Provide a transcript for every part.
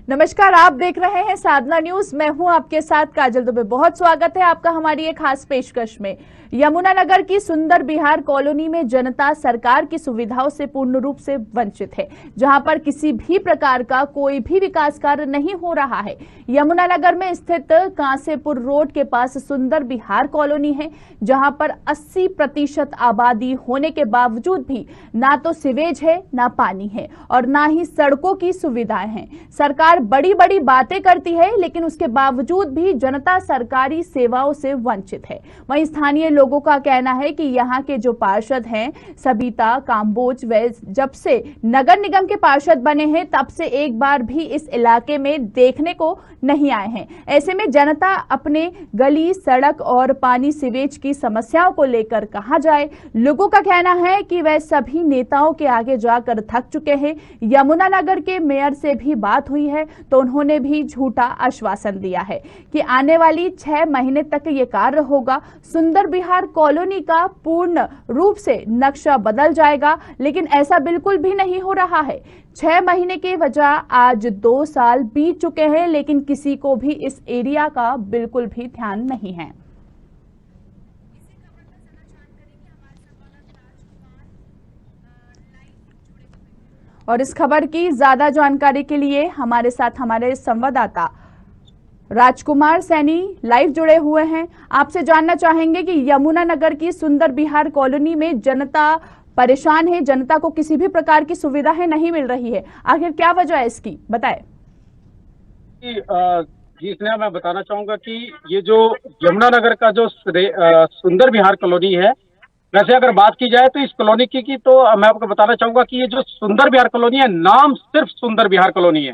नमस्कार, आप देख रहे हैं साधना न्यूज। मैं हूं आपके साथ काजल दुबे। बहुत स्वागत है आपका हमारी एक खास पेशकश में। यमुनानगर की सुंदर विहार कॉलोनी में जनता सरकार की सुविधाओं से पूर्ण रूप से वंचित है, जहां पर किसी भी प्रकार का कोई भी विकास कार्य नहीं हो रहा है। यमुनानगर में स्थित कांसेपुर रोड के पास सुंदर विहार कॉलोनी है, जहां पर 80% आबादी होने के बावजूद भी ना तो सीवेज है, ना पानी है और ना ही सड़कों की सुविधाएं हैं। सरकार बड़ी बड़ी बातें करती है, लेकिन उसके बावजूद भी जनता सरकारी सेवाओं से वंचित है। वहीं स्थानीय लोगों का कहना है कि यहाँ के जो पार्षद हैं सबिता काम्बोज, वे जब से नगर निगम के पार्षद बने हैं तब से एक बार भी इस इलाके में देखने को नहीं आए हैं। ऐसे में जनता अपने गली, सड़क और पानी, सीवेज की समस्याओं को लेकर कहां जाए। लोगों का कहना है कि वह सभी नेताओं के आगे जाकर थक चुके हैं। यमुनानगर के मेयर से भी बात हुई है तो उन्होंने भी झूठा आश्वासन दिया है कि आने वाली 6 महीने तक ये कार्य होगा। सुंदर विहार कॉलोनी का पूर्ण रूप से नक्शा बदल जाएगा, लेकिन ऐसा बिल्कुल भी नहीं हो रहा है। 6 महीने के बजाय आज 2 साल बीत चुके हैं, लेकिन किसी को भी इस एरिया का बिल्कुल भी ध्यान नहीं है। और इस खबर की ज्यादा जानकारी के लिए हमारे साथ हमारे संवाददाता राजकुमार सैनी लाइव जुड़े हुए हैं। आपसे जानना चाहेंगे कि यमुनानगर की सुंदर विहार कॉलोनी में जनता परेशान है, जनता को किसी भी प्रकार की सुविधाएं नहीं मिल रही है। आखिर क्या वजह है इसकी, बताएं। जी स्नेहा, मैं बताना चाहूंगा कि ये जो यमुनानगर का जो सुंदर विहार कॉलोनी है, वैसे अगर बात की जाए तो इस कॉलोनी की तो मैं आपको बताना चाहूंगा कि ये जो सुंदर विहार कॉलोनी है, नाम सिर्फ सुंदर विहार कॉलोनी है,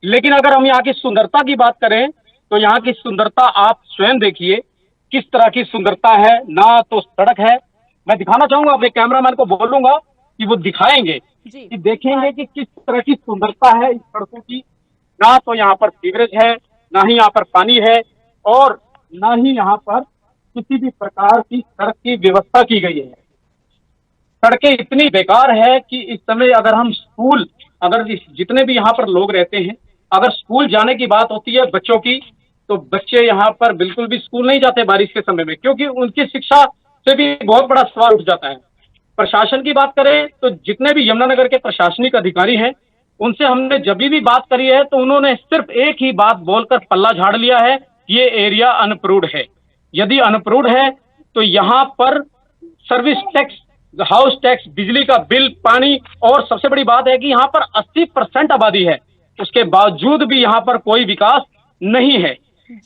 लेकिन अगर हम यहाँ की सुंदरता की बात करें तो यहाँ की सुंदरता आप स्वयं देखिए किस तरह की सुंदरता है। ना तो सड़क है, मैं दिखाना चाहूंगा, अपने कैमरामैन को बोलूंगा कि वो दिखाएंगे कि देखेंगे कि किस तरह की सुंदरता है इस सड़कों की। ना तो यहाँ पर सीवरेज है, ना ही यहाँ पर पानी है और ना ही यहाँ पर किसी भी प्रकार की सड़क की व्यवस्था की गई है। सड़कें इतनी बेकार है कि इस समय अगर हम स्कूल, अगर जितने भी यहाँ पर लोग रहते हैं, अगर स्कूल जाने की बात होती है बच्चों की, तो बच्चे यहाँ पर बिल्कुल भी स्कूल नहीं जाते बारिश के समय में, क्योंकि उनकी शिक्षा से भी बहुत बड़ा सवाल उठ जाता है। प्रशासन की बात करें तो जितने भी यमुनानगर के प्रशासनिक अधिकारी हैं, उनसे हमने जब भी बात करी है तो उन्होंने सिर्फ एक ही बात बोलकर पल्ला झाड़ लिया है, ये एरिया अनअप्रूव्ड है। यदि अनअप्रूव्ड है तो यहाँ पर सर्विस टैक्स, हाउस टैक्स, बिजली का बिल, पानी, और सबसे बड़ी बात है कि यहाँ पर 80% आबादी है, उसके बावजूद भी यहाँ पर कोई विकास नहीं है।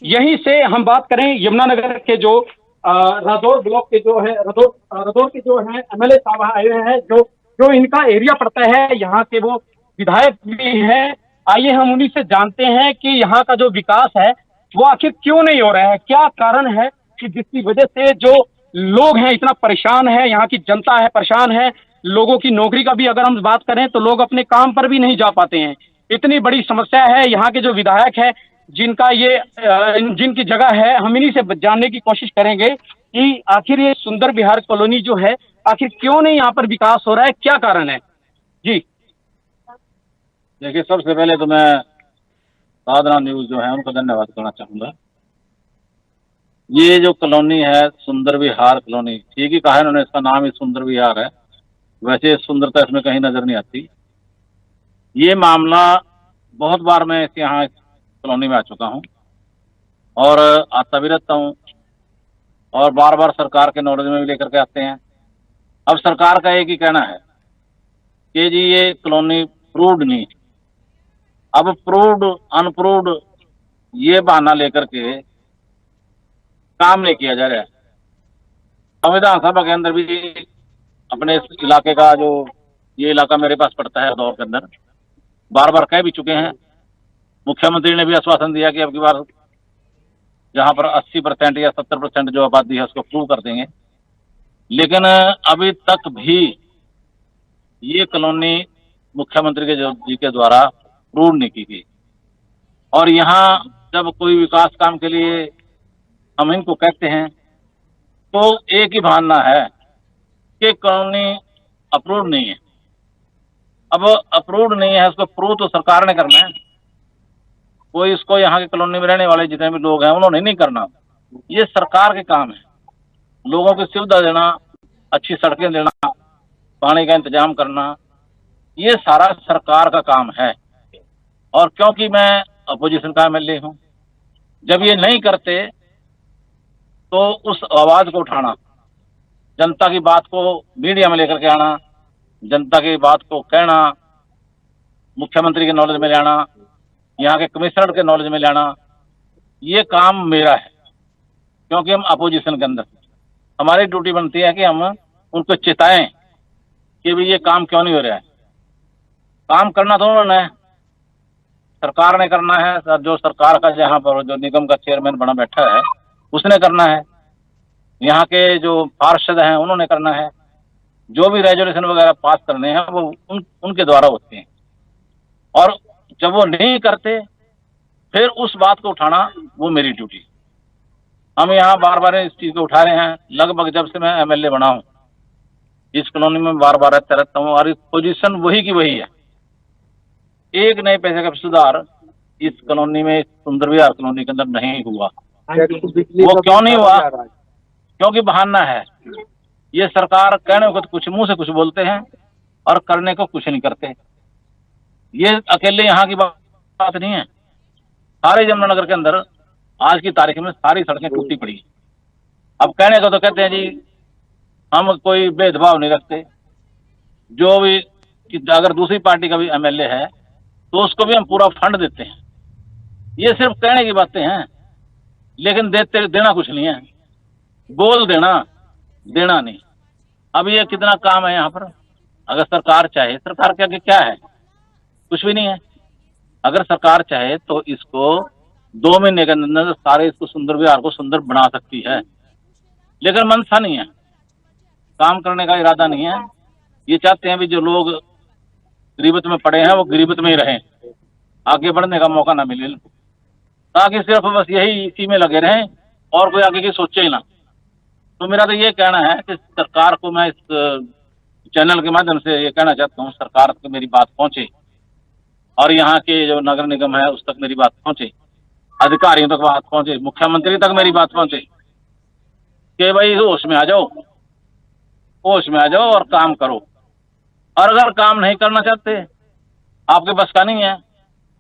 यहीं से हम बात करें यमुनानगर के जो रादौर ब्लॉक के जो है, रादौर के जो है एमएलए साहब आए हुए हैं, जो इनका एरिया पड़ता है, यहाँ के वो विधायक भी हैं। आइए हम उन्हीं से जानते हैं कि यहाँ का जो विकास है वो आखिर क्यों नहीं हो रहा है, क्या कारण है कि जिसकी वजह से जो लोग हैं इतना परेशान है, यहाँ की जनता है परेशान है। लोगों की नौकरी का भी अगर हम बात करें तो लोग अपने काम पर भी नहीं जा पाते हैं। इतनी बड़ी समस्या है। यहाँ के जो विधायक है जिनका ये जिनकी जगह है, हम इन्हीं से जानने की कोशिश करेंगे कि आखिर ये सुंदर विहार कॉलोनी जो है आखिर क्यों नहीं यहाँ पर विकास हो रहा है, क्या कारण है। जी देखिए, सबसे पहले तो मैं साधना न्यूज जो है उनको धन्यवाद करना चाहूंगा। ये जो कॉलोनी है सुंदर विहार कॉलोनी, ठीक ही कहा है उन्होंने, इसका नाम ही सुंदर विहार है, वैसे सुंदरता इसमें कहीं नजर नहीं आती। ये मामला बहुत बार मैं इस यहाँ कॉलोनी में आ चुका हूँ और आता भी रहता हूँ और बार बार सरकार के नॉलेज में भी लेकर के आते हैं। अब सरकार का एक ही कहना है कि जी ये कॉलोनी प्रूव्ड नहीं। अब प्रूव्ड अनप्रूव्ड ये बहाना लेकर के काम नहीं किया जा रहा है। संविधान सभा के अंदर भी अपने इस इलाके का, जो ये इलाका मेरे पास पड़ता है दौर के अंदर, बार बार कह भी चुके हैं। मुख्यमंत्री ने भी आश्वासन दिया कि अब की बार जहां पर 80% या 70% जो आबादी है उसको प्रूव कर देंगे, लेकिन अभी तक भी ये कॉलोनी मुख्यमंत्री के जी के द्वारा प्रूव नहीं की गई। और यहाँ जब कोई विकास काम के लिए हम इनको कहते हैं तो एक ही बहाना है कि कॉलोनी अप्रूव नहीं है। अब अप्रूव्ड नहीं है, उसको प्रूव तो सरकार ने करना है। कोई इसको यहाँ की कॉलोनी में रहने वाले जितने भी लोग हैं उन्होंने नहीं करना। ये सरकार के काम है, लोगों की सुविधा देना, अच्छी सड़कें देना, पानी का इंतजाम करना, ये सारा सरकार का काम है। और क्योंकि मैं अपोजिशन का एमएलए हूँ, जब ये नहीं करते तो उस आवाज को उठाना, जनता की बात को मीडिया में लेकर के आना, जनता की बात को कहना, मुख्यमंत्री के नॉलेज में लाना, यहाँ के कमिश्नर के नॉलेज में लाना, ये काम मेरा है। क्योंकि हम अपोजिशन के अंदर, हमारी ड्यूटी बनती है कि हम उनको चेताएं कि भाई ये काम क्यों नहीं हो रहा है। काम करना तो उन्होंने, सरकार ने करना है। जो सरकार का जहाँ पर जो निगम का चेयरमैन बना बैठा है उसने करना है, यहाँ के जो पार्षद हैं उन्होंने करना है, जो भी रेजोल्यूशन वगैरह पास करने हैं वो उनके द्वारा होते हैं। और जब वो नहीं करते फिर उस बात को उठाना वो मेरी ड्यूटी। हम यहाँ बार बार इस चीज को उठा रहे हैं, लगभग जब से मैं एमएलए बना हूँ इस कॉलोनी में बार बार रहता हूँ, और पोजीशन वही की वही है। एक नए पैसे का सुधार इस कॉलोनी में, सुंदर विहार कॉलोनी के अंदर नहीं हुआ। वो क्यों नहीं हुआ? क्योंकि बहाना है। ये सरकार कहने को तो कुछ मुंह से कुछ बोलते हैं और करने को कुछ नहीं करते। ये अकेले यहाँ की बात नहीं है, सारे यमुनानगर के अंदर आज की तारीख में सारी सड़कें टूटी पड़ी। अब कहने को तो कहते हैं जी हम कोई भेदभाव नहीं रखते, जो भी अगर दूसरी पार्टी का भी एमएलए है तो उसको भी हम पूरा फंड देते हैं। ये सिर्फ कहने की बातें हैं, लेकिन देना कुछ नहीं है। बोल देना नहीं। अब ये कितना काम है यहाँ पर। अगर सरकार चाहे, सरकार के आगे क्या है? कुछ भी नहीं है। अगर सरकार चाहे तो इसको 2 महीने के अंदर सारे इसको सुंदर विहार को सुंदर बना सकती है, लेकिन मनसा नहीं है, काम करने का इरादा नहीं है। ये चाहते हैं भी जो लोग गरीबत में पड़े हैं वो गरीबत में ही रहें, आगे बढ़ने का मौका ना मिले, ताकि सिर्फ बस यही इसी में लगे रहें और कोई आगे की सोचे ही ना। तो मेरा तो ये कहना है कि सरकार को मैं इस चैनल के माध्यम से ये कहना चाहता हूँ, सरकार तक मेरी बात पहुंचे और यहाँ के जो नगर निगम है उस तक मेरी बात पहुंचे, अधिकारियों तक बात पहुंचे, मुख्यमंत्री तक मेरी बात पहुंचे कि भाई होश में आ जाओ, होश में आ जाओ और काम करो। और अगर काम नहीं करना चाहते, आपके बस का नहीं है,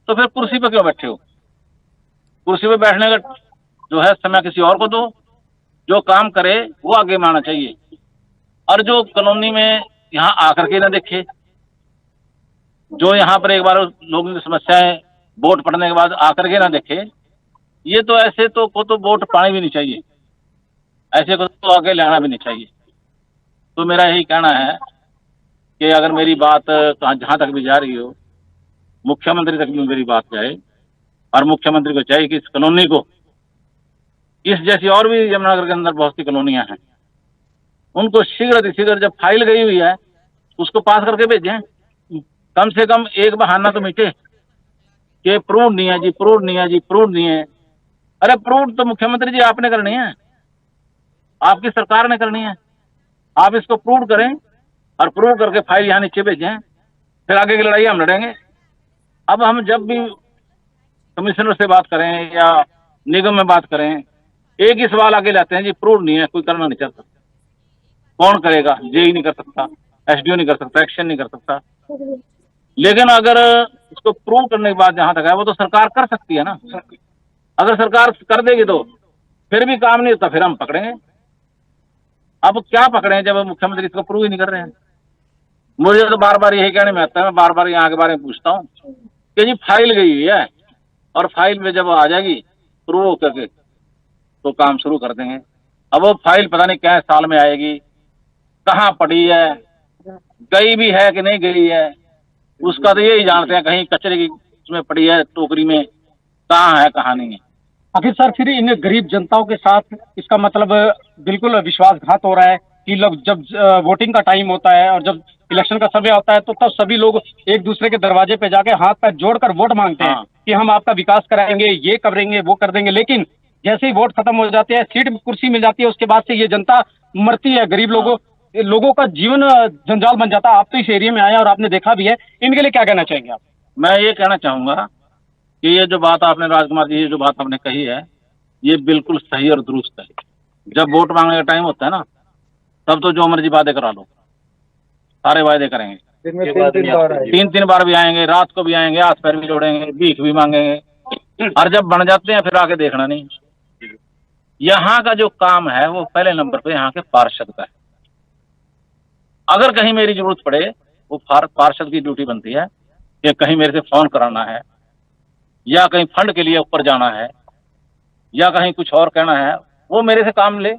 तो फिर कुर्सी पे क्यों बैठे हो? कुर्सी पे बैठने का जो है समय किसी और को दो, जो काम करे वो आगे में आना चाहिए। और जो कॉलोनी में यहाँ आकर के ना देखे, जो यहाँ पर एक बार लोगों की समस्याएं वोट पड़ने के बाद आकर के ना देखे, ये तो ऐसे तो को तो वोट पानी भी नहीं चाहिए, ऐसे को तो आगे लेना भी नहीं चाहिए। तो मेरा यही कहना है कि अगर मेरी बात जहाँ तक भी जा रही हो, मुख्यमंत्री तक भी मेरी बात जाए, और मुख्यमंत्री को चाहिए कि इस कॉलोनी को, इस जैसी और भी यमुनानगर के अंदर बहुत सी कॉलोनियां हैं, उनको शीघ्र जब फाइल गई हुई है उसको पास करके भेजें। कम से कम एक बहाना तो मिटे कि प्रूव नहीं है जी, प्रूव नहीं है जी, प्रूव नहीं है। अरे प्रूव तो मुख्यमंत्री जी आपने करनी है, आपकी सरकार ने करनी है। आप इसको प्रूव करें और प्रूव करके फाइल यहाँ नीचे भेजें, फिर आगे की लड़ाई हम लड़ेंगे। अब हम जब भी कमिश्नर से बात करें या निगम में बात करें, एक ही सवाल आगे लाते हैं जी, प्रूव नहीं है, कोई करना नहीं चाहता। कौन करेगा? जेई नहीं कर सकता, एसडीओ नहीं कर सकता, एक्शन नहीं कर सकता। लेकिन अगर इसको प्रूव करने के बाद जहां तक है वो तो सरकार कर सकती है ना। अगर सरकार कर देगी तो फिर भी काम नहीं होता, फिर हम पकड़ेंगे। अब क्या पकड़े जब मुख्यमंत्री इसको प्रूव ही नहीं कर रहे हैं? मुझे तो बार बार यही कहने में आता है, मैं बार बार यहाँ के बारे में पूछता हूँ कि जी फाइल गई हुई है, और फाइल में जब आ जाएगी प्रूव करके तो काम शुरू कर देंगे। अब वो फाइल पता नहीं क्या साल में आएगी, कहाँ पड़ी है, गई भी है कि नहीं गई है, उसका तो यही जानते हैं। कहीं कचरे की उसमें पड़ी है टोकरी में, कहाँ है कहाँ नहीं है। आखिर सर फिर इन गरीब जनताओं के साथ इसका मतलब बिल्कुल विश्वासघात हो रहा है कि लोग जब वोटिंग का टाइम होता है और जब इलेक्शन का समय होता है तो तब सभी लोग एक दूसरे के दरवाजे पे जाके हाथ पैर जोड़कर वोट मांगते हैं कि हम आपका विकास कराएंगे, ये करेंगे, वो कर देंगे। लेकिन जैसे ही वोट खत्म हो जाते हैं, सीट कुर्सी मिल जाती है, उसके बाद से ये जनता मरती है। गरीब लोगों का जीवन जंजाल बन जाता है। आप तो इस एरिया में आए और आपने देखा भी है, इनके लिए क्या कहना चाहेंगे आप? मैं ये कहना चाहूंगा कि ये जो बात आपने राजकुमार जी, ये जो बात आपने कही है, ये बिल्कुल सही और दुरुस्त है। जब वोट मांगने का टाइम होता है ना, तब तो जो मर्जी वादे करा लो, सारे वादे करेंगे। तीन तीन बार भी आएंगे, रात को भी आएंगे, हाथ पैर भी जोड़ेंगे, भीख भी मांगेंगे, और जब बन जाते हैं फिर आके देखना नहीं। यहाँ का जो काम है वो पहले नंबर पे यहाँ के पार्षद का है। अगर कहीं मेरी जरूरत पड़े, वो पार्षद की ड्यूटी बनती है कि कहीं मेरे से फोन कराना है, या कहीं फंड के लिए ऊपर जाना है, या कहीं कुछ और कहना है, वो मेरे से काम ले।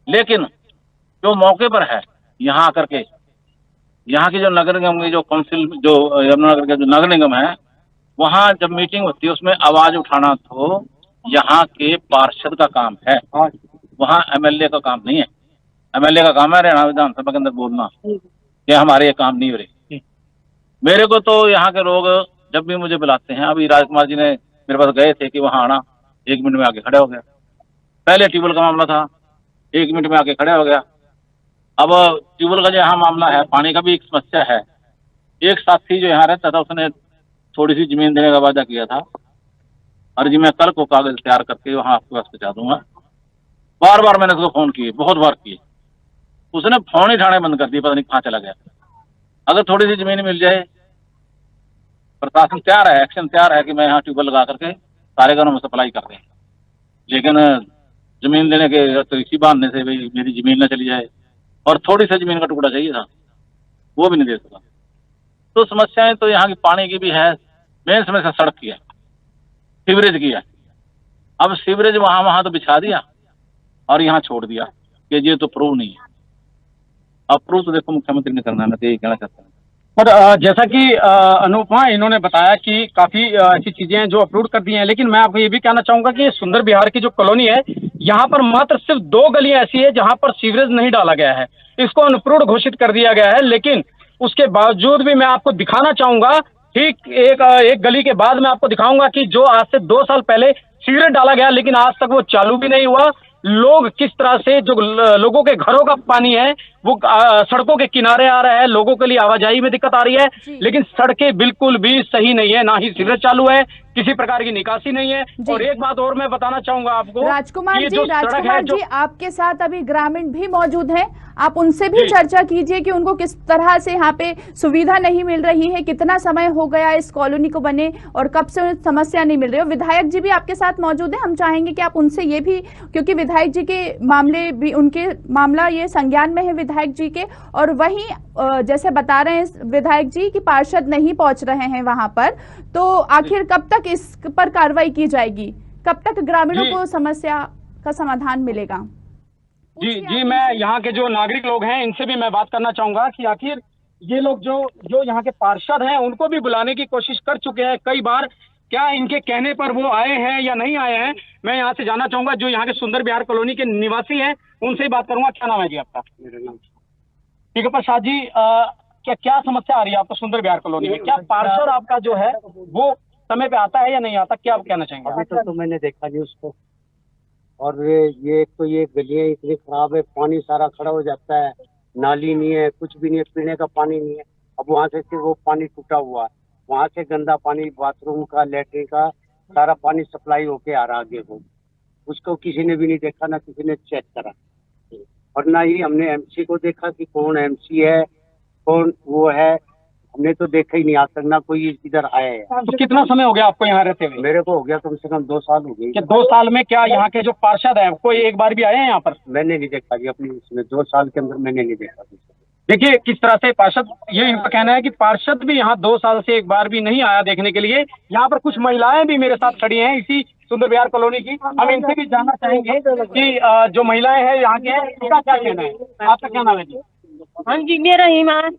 लेकिन जो मौके पर है यहाँ आकर के, यहाँ की जो नगर निगम की जो काउंसिल, जो यमुनानगर का जो नगर निगम है, वहाँ जब मीटिंग होती है उसमें आवाज उठाना तो यहाँ के पार्षद का काम है, वहाँ एमएलए का काम नहीं है। एमएलए का काम है हरियाणा विधानसभा के अंदर बोलना कि हमारे ये काम नहीं हो रहे। मेरे को तो यहाँ के लोग जब भी मुझे बुलाते हैं, अभी राजकुमार जी ने मेरे पास गए थे कि वहाँ आना, 1 मिनट में आके खड़े हो गया। पहले ट्यूबवेल का मामला था, 1 मिनट में आके खड़े हो गया। अब ट्यूबवेल का जो यहाँ मामला है, पानी का भी एक समस्या है। एक साथी जो यहाँ रहता था, उसने थोड़ी सी जमीन देने का वादा किया था, और जी मैं कल को कागज तैयार करके वहाँ आपके पास पहुँचा दूंगा। बार बार मैंने उसको फोन किए, बहुत बार किए, उसने फोन ही उठाने बंद कर दिए, पता नहीं कहाँ चला गया। अगर थोड़ी सी जमीन मिल जाए, प्रशासन तैयार है, एक्शन तैयार है कि मैं यहाँ ट्यूबवेल लगा करके सारे घरों में सप्लाई कर दें, लेकिन जमीन देने के तो इसी बहाने से भाई मेरी जमीन न चली जाए, और थोड़ी सी जमीन का टुकड़ा चाहिए था, वो भी नहीं दे सका। तो समस्याएं तो यहाँ की पानी की भी है, मेन समस्या सड़क की है, सीवरेज की है। अब सीवरेज वहां तो बिछा दिया और यहाँ छोड़ दिया कि ये तो प्रूव नहीं है। अब प्रूव तो देखो मुख्यमंत्री ने करना है, मैं तो यही कहना चाहता हूँ। पर जैसा कि अनुपमा इन्होंने बताया कि काफी ऐसी चीजें हैं जो अप्रूव कर दी हैं, लेकिन मैं आपको ये भी कहना चाहूंगा कि सुंदर विहार की जो कॉलोनी है, यहाँ पर मात्र सिर्फ 2 गलियां ऐसी है जहां पर सीवरेज नहीं डाला गया है। इसको अनअप्रूव्ड घोषित कर दिया गया है, लेकिन उसके बावजूद भी मैं आपको दिखाना चाहूंगा, ठीक एक गली के बाद मैं आपको दिखाऊंगा कि जो आज से 2 साल पहले सीवरेज डाला गया, लेकिन आज तक वो चालू भी नहीं हुआ। लोग किस तरह से, जो लोगों के घरों का पानी है वो सड़कों के किनारे आ रहा है, लोगों के लिए आवाजाही में दिक्कत आ रही है, लेकिन सड़कें बिल्कुल भी सही नहीं है, ना ही सीवरेज चालू है, किसी प्रकार की निकासी नहीं है। और एक बात और मैं बताना चाहूंगा आपको, राजकुमार जी, आपके साथ अभी ग्रामीण भी मौजूद हैं, आप उनसे भी चर्चा कीजिए कि उनको किस तरह से यहाँ पे सुविधा नहीं मिल रही है, कितना समय हो गया इस कॉलोनी को बने और कब से समस्या नहीं मिल रही है। विधायक जी भी आपके साथ मौजूद है, हम चाहेंगे कि आप उनसे ये भी, क्योंकि विधायक जी के मामले भी, उनके मामला ये संज्ञान में है विधायक जी के, और वहीं जैसे बता रहे हैं विधायक जी कि पार्षद नहीं पहुंच रहे हैं वहां पर, तो आखिर कब तक इस पर कार्रवाई की जाएगी, कब तक ग्रामीणों को समस्या का समाधान मिलेगा? जी, मैं यहाँ के जो नागरिक लोग हैं इनसे भी मैं बात करना चाहूंगा कि आखिर ये लोग जो यहाँ के पार्षद हैं उनको भी बुलाने की कोशिश कर चुके हैं कई बार, क्या इनके कहने पर वो आए हैं या नहीं आए हैं। मैं यहाँ से जानना चाहूंगा, जो यहाँ के सुंदर विहार कॉलोनी के निवासी हैं उनसे ही बात करूंगा। क्या नाम है जी आपका? मेरा नाम ठीक है प्रसाद जी, क्या समस्या आ रही है आपको सुंदर विहार कॉलोनी में? क्या पार्षद आपका जो है वो समय पे आता है या नहीं आता, क्या आप कहना चाहेंगे? अभी तो मैंने देखा नहीं उसको, और ये गलियां इतनी खराब है, पानी सारा खड़ा हो जाता है, नाली नहीं है, कुछ भी नहीं है, पीने का पानी नहीं है। अब वहाँ से सिर्फ वो पानी टूटा हुआ है, वहाँ से गंदा पानी बाथरूम का, लेटरिन का सारा पानी सप्लाई होके आ रहा आगे को, उसको किसी ने भी नहीं देखा, ना किसी ने चेक करा, और ना ही हमने एमसी को देखा कि कौन एमसी है, कौन वो है, हमने तो देखा ही नहीं आज तक, ना कोई इधर आया है। तो कितना समय हो गया आपको यहाँ रहते हुए? मेरे को हो गया कम से कम 2 साल हो गए। 2 साल में क्या यहाँ के जो पार्षद हैं कोई एक बार भी आए हैं यहाँ पर? मैंने नहीं देखा जी, अपनी इसमें 2 साल के अंदर मैंने नहीं देखा। देखिए किस तरह से पार्षद, ये इनका कहना है कि पार्षद भी यहाँ 2 साल से एक बार भी नहीं आया देखने के लिए। यहाँ पर कुछ महिलाएं भी मेरे साथ खड़ी हैं इसी सुंदर विहार कॉलोनी की, हम इनसे भी जानना चाहेंगे कि जो महिलाएं हैं यहाँ के, इनका क्या कहना है। आपका क्या नाम है जी? हाँ जी, मेरा ईमान।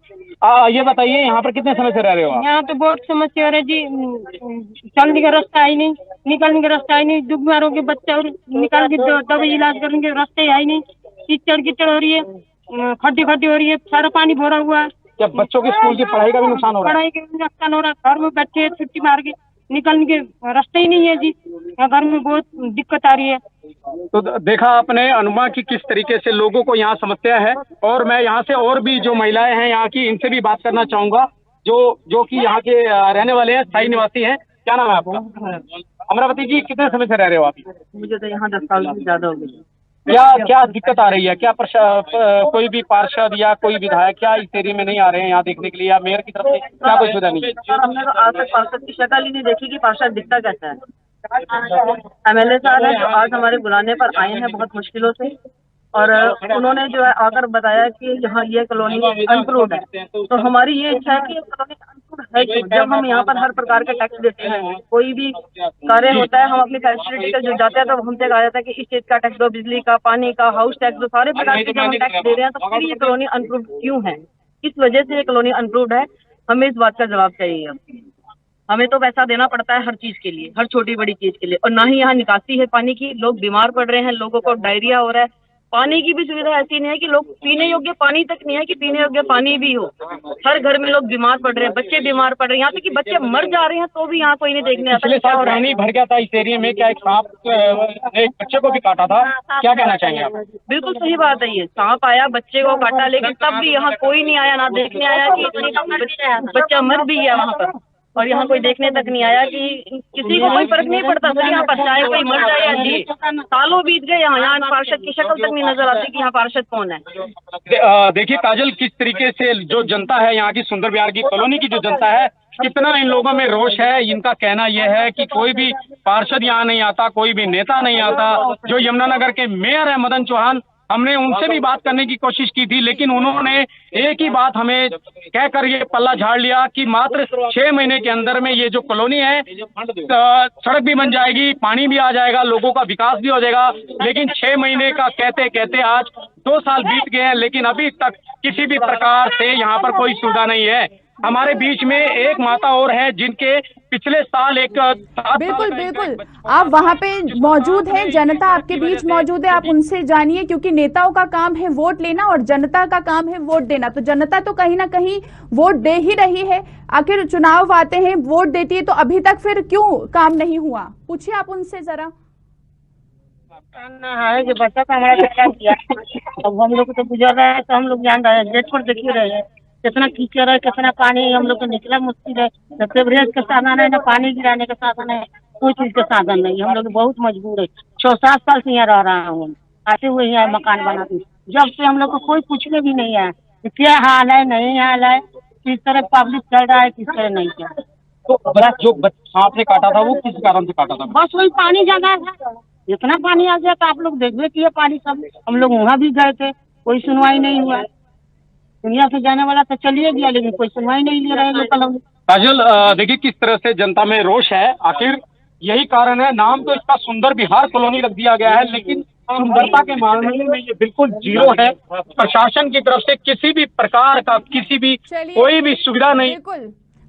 ये बताइए यहाँ पर कितने समय से रह रहे हो आप? यहाँ तो बहुत समस्या हो रही जी, चलने का रास्ता है नहीं, निकलने का रास्ता है नहीं, दुख बीमारों के बच्चे और निकाल के दवाई इलाज करने के रास्ते है नहीं, कीचड़ हो रही है, खड्डी हो रही है, सारा पानी भरा हुआ है। क्या बच्चों के स्कूल की पढ़ाई का भी नुकसान हो रहा है? पढ़ाई का भी नुकसान हो रहा है, घर में बैठे छुट्टी मार के निकलने के रास्ते ही नहीं है जी, घर में बहुत दिक्कत आ रही है। तो देखा आपने अनुमा की किस तरीके से लोगों को यहाँ समस्या है, और मैं यहाँ से और भी जो महिलाएं हैं यहाँ की, इनसे भी बात करना चाहूंगा जो कि यहाँ के रहने वाले हैं, स्थायी निवासी हैं। क्या नाम है आपका? अमरावती जी, कितने समय से रह रहे हो आप? मुझे तो यहाँ 10 साल से ज्यादा हो गई। क्या दिक्कत आ रही है? क्या कोई भी पार्षद या कोई विधायक क्या इस एरिया में नहीं आ रहे हैं यहाँ देखने के लिए, या मेयर की तरफ से क्या कोई सुविधा नहीं है? सर, हमने तो आज तक पार्षद की शक्ल ही नहीं देखी कि पार्षद दिखता कैसा है। MLA साहब है जो आज हमारे बुलाने पर आए हैं बहुत मुश्किलों से, और उन्होंने जो है आकर बताया कि यहाँ ये कॉलोनी अनप्रूव्ड है। तो हमारी ये इच्छा है कि ये कॉलोनी अनप्रूव्ड है क्यों? जब हम यहाँ पर हर प्रकार के टैक्स देते हैं, कोई भी कार्य होता है, हम अपनी फैसिलिटी का जो जाते हैं तो हमसे कहा जाता है कि इस चीज का टैक्स दो, बिजली का, पानी का, हाउस टैक्स दो, सारे प्रकार के जब हम टैक्स दे रहे हैं तो फिर ये कॉलोनी अनप्रूव्ड क्यों है? किस वजह से ये कॉलोनी अनप्रूव्ड है? हमें इस बात का जवाब चाहिए। हमें तो पैसा देना पड़ता है हर चीज के लिए, हर छोटी बड़ी चीज के लिए, और ना ही यहाँ निकासी है पानी की। लोग बीमार पड़ रहे हैं, लोगों को डायरिया हो रहा है। पानी की भी सुविधा ऐसी नहीं है कि लोग पीने योग्य पानी तक नहीं है कि पीने योग्य पानी भी हो। हर घर में लोग बीमार पड़ रहे हैं, बच्चे बीमार पड़ रहे हैं, यहाँ तक कि बच्चे मर जा रहे हैं तो भी यहाँ कोई नहीं देखने आता। पिछले साल पानी भर गया था इस एरिया में, क्या एक सांप एक बच्चे को भी काटा था, क्या कहना चाहेंगे आप? बिल्कुल सही बात है, ये सांप आया, बच्चे को काटा, लेकिन तब भी यहाँ कोई नहीं आया, ना देखने आया कि बच्चा मर भी गया वहाँ पर, और यहाँ कोई देखने तक नहीं आया कि किसी को कोई फर्क नहीं पड़ता सर यहाँ पर, चाहे कोई मर जाए या जी। सालों बीत गए, यहाँ पार्षद की शक्ल तक नहीं नजर आती कि यहाँ पार्षद कौन है। देखिए काजल, किस तरीके से जो जनता है यहाँ की सुंदर विहार की कॉलोनी की जो जनता है, कितना इन लोगों में रोष है। इनका कहना यह है कि कोई भी पार्षद यहाँ नहीं आता, कोई भी नेता नहीं आता। जो यमुनानगर के मेयर है मदन चौहान, हमने उनसे भी बात करने की कोशिश की थी, लेकिन उन्होंने एक ही बात हमें कहकर ये पल्ला झाड़ लिया कि मात्र 6 महीने के अंदर में ये जो कॉलोनी है सड़क भी बन जाएगी, पानी भी आ जाएगा, लोगों का विकास भी हो जाएगा। लेकिन 6 महीने का कहते कहते आज 2 साल बीत गए हैं, लेकिन अभी तक किसी भी प्रकार से यहाँ पर कोई सुविधा नहीं है। हमारे बीच में एक माता और है जिनके पिछले साल एक बिल्कुल बिल्कुल आप वहां पे मौजूद हैं, जनता आपके बीच मौजूद है, आप उनसे जानिए, क्योंकि नेताओं का काम है वोट लेना और जनता का काम है वोट देना। तो जनता तो कहीं ना कहीं वोट दे ही रही है, आखिर चुनाव आते हैं, वोट देती है, तो अभी तक फिर क्यों काम नहीं हुआ? पूछिए आप उनसे जरा। है जो बच्चा का हमारा बेटा किया, अब हम लोग तो गुजर रहे हैं तो हम लोग जान रहे हैं, गेट पर देख रहे हैं कितना कीचड़ है, कितना पानी है, हम लोग को निकला मुश्किल है। न सेवरेज का साधन है, न पानी गिराने का साधन है, कोई चीज का साधन नहीं। हम लोग बहुत मजबूर है, 6-7 साल से यहाँ रह रहा हूँ, आते हुए यहाँ मकान बनाते, जब से हम लोग को कोई पूछने भी नहीं आया कि क्या हाल है, नहीं हाल है, किस तरह पब्लिक चल रहा है, किस तरह नहीं चल। तो जो सांप ने काटा था वो किस कारण से काटा था? बस वही पानी ज्यादा था, इतना पानी आ गया तो आप लोग देखबे किए पानी सब। हम लोग वहाँ भी गए थे, कोई सुनवाई नहीं हुआ। दुनिया से जाने वाला तो चलिए गया, लेकिन कोई सुनवाई नहीं ले रहे लोग। काजल, देखिए किस तरह से जनता में रोष है। आखिर यही कारण है, नाम तो इसका सुंदर विहार कॉलोनी रख दिया गया है, लेकिन सुंदरता के मामले में ये बिल्कुल जीरो है। प्रशासन की तरफ से किसी भी प्रकार का कोई भी सुविधा नहीं।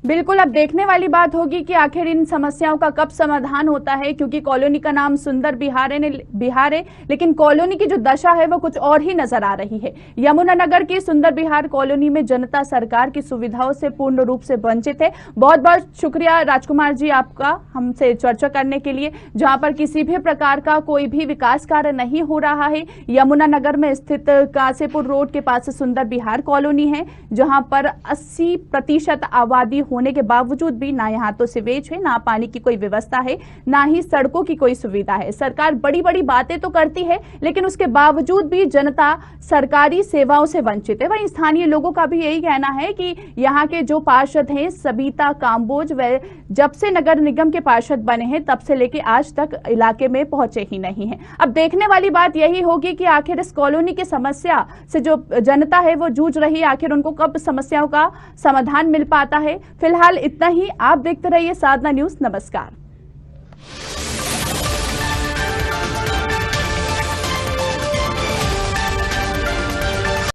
बिल्कुल अब देखने वाली बात होगी कि आखिर इन समस्याओं का कब समाधान होता है, क्योंकि कॉलोनी का नाम सुंदर बिहार है, लेकिन कॉलोनी की जो दशा है वो कुछ और ही नजर आ रही है। यमुनानगर की सुंदर बिहार कॉलोनी में जनता सरकार की सुविधाओं से पूर्ण रूप से वंचित है। बहुत बहुत शुक्रिया राजकुमार जी आपका हमसे चर्चा करने के लिए। जहां पर किसी भी प्रकार का कोई भी विकास कार्य नहीं हो रहा है, यमुनानगर में स्थित कासेपुर रोड के पास सुंदर बिहार कॉलोनी है, जहां पर 80% आबादी होने के बावजूद भी ना यहाँ तो सीवेज है, ना पानी की कोई व्यवस्था है, ना ही सड़कों की कोई सुविधा है। सरकार बड़ी बड़ी बातें तो करती है, लेकिन उसके बावजूद भी जनता सरकारी सेवाओं से वंचित है। वहीं स्थानीय लोगों का भी यही कहना है कि यहाँ के जो पार्षद हैं सबिता काम्बोज, वे जब से नगर निगम के पार्षद बने हैं तब से लेके आज तक इलाके में पहुंचे ही नहीं है। अब देखने वाली बात यही होगी कि आखिर इस कॉलोनी की समस्या से जो जनता है वो जूझ रही है, आखिर उनको कब समस्याओं का समाधान मिल पाता है। फिलहाल इतना ही। आप देखते रहिए साधना न्यूज। नमस्कार।